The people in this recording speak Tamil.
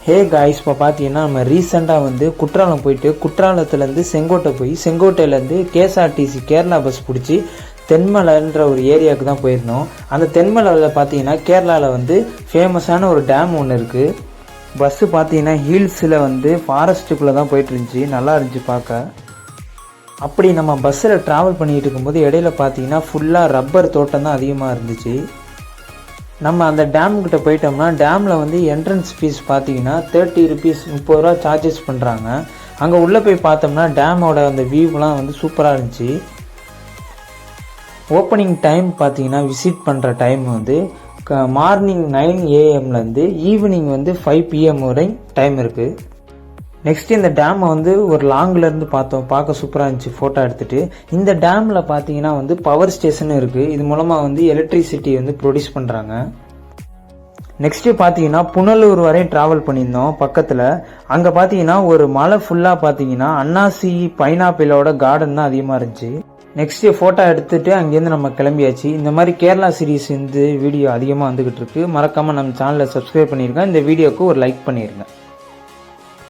ஹே காய்ஸ், இப்போ பார்த்தீங்கன்னா நம்ம ரீசெண்டாக வந்து குற்றாலம் போயிட்டு குற்றாலத்துலேருந்து செங்கோட்டை போய் செங்கோட்டையிலேருந்து கேஎஸ்ஆர்டிசி கேரளா பஸ் பிடிச்சி தென்மலைன்ற ஒரு ஏரியாவுக்கு தான் போயிருந்தோம். அந்த தென்மலையில் பார்த்தீங்கன்னா கேரளாவில் வந்து ஃபேமஸான ஒரு டேம் ஒன்று இருக்குது. பஸ்ஸு பார்த்தீங்கன்னா ஹில்ஸில் வந்து ஃபாரஸ்ட்டுக்குள்ளே தான் போயிட்டு இருந்துச்சு. நல்லா இருந்துச்சு பார்க்க. அப்படி நம்ம பஸ்ஸில் ட்ராவல் பண்ணிகிட்டு இருக்கும்போது இடையில பார்த்தீங்கன்னா ஃபுல்லாக ரப்பர் தோட்டம் தான் அதிகமாக இருந்துச்சு. நம்ம அந்த டேம்கிட்ட போயிட்டோம்னா டேமில் வந்து என்ட்ரன்ஸ் ஃபீஸ் பார்த்தீங்கன்னா 30 rupees 30 ரூபா சார்ஜஸ் பண்ணுறாங்க. அங்கே உள்ளே போய் பார்த்தோம்னா டேமோட அந்த வியூலாம் வந்து சூப்பராக இருந்துச்சு. ஓப்பனிங் டைம் பார்த்தீங்கன்னா விசிட் பண்ணுற டைம் வந்து மார்னிங் 9 AM ஈவினிங் வந்து 5 PM வரை டைம் இருக்குது. நெக்ஸ்ட் இந்த டேமை வந்து ஒரு லாங்லேருந்து பார்த்தோம். பார்க்க சூப்பராக இருந்துச்சு ஃபோட்டோ எடுத்துகிட்டு. இந்த டேமில் பார்த்தீங்கன்னா வந்து பவர் ஸ்டேஷனும் இருக்குது. இது மூலமாக வந்து எலக்ட்ரிசிட்டி வந்து ப்ரொடியூஸ் பண்ணுறாங்க. நெக்ஸ்ட்டு பார்த்தீங்கன்னா புனலூர் வரையும் ட்ராவல் பண்ணியிருந்தோம் பக்கத்தில். அங்கே பார்த்தீங்கன்னா ஒரு மலை ஃபுல்லாக பார்த்தீங்கன்னா அன்னாசி பைனாப்பிளோட கார்டன் தான் அதிகமாக இருந்துச்சு. நெக்ஸ்ட்டு ஃபோட்டோ எடுத்துகிட்டு அங்கேருந்து நம்ம கிளம்பியாச்சு. இந்த மாதிரி கேரளா சீரீஸ் வந்து வீடியோ அதிகமாக வந்துக்கிட்டு இருக்கு. மறக்காமல் நம்ம சேனலை சப்ஸ்கிரைப் பண்ணியிருக்கேன். இந்த வீடியோவுக்கு ஒரு லைக் பண்ணிடுங்க.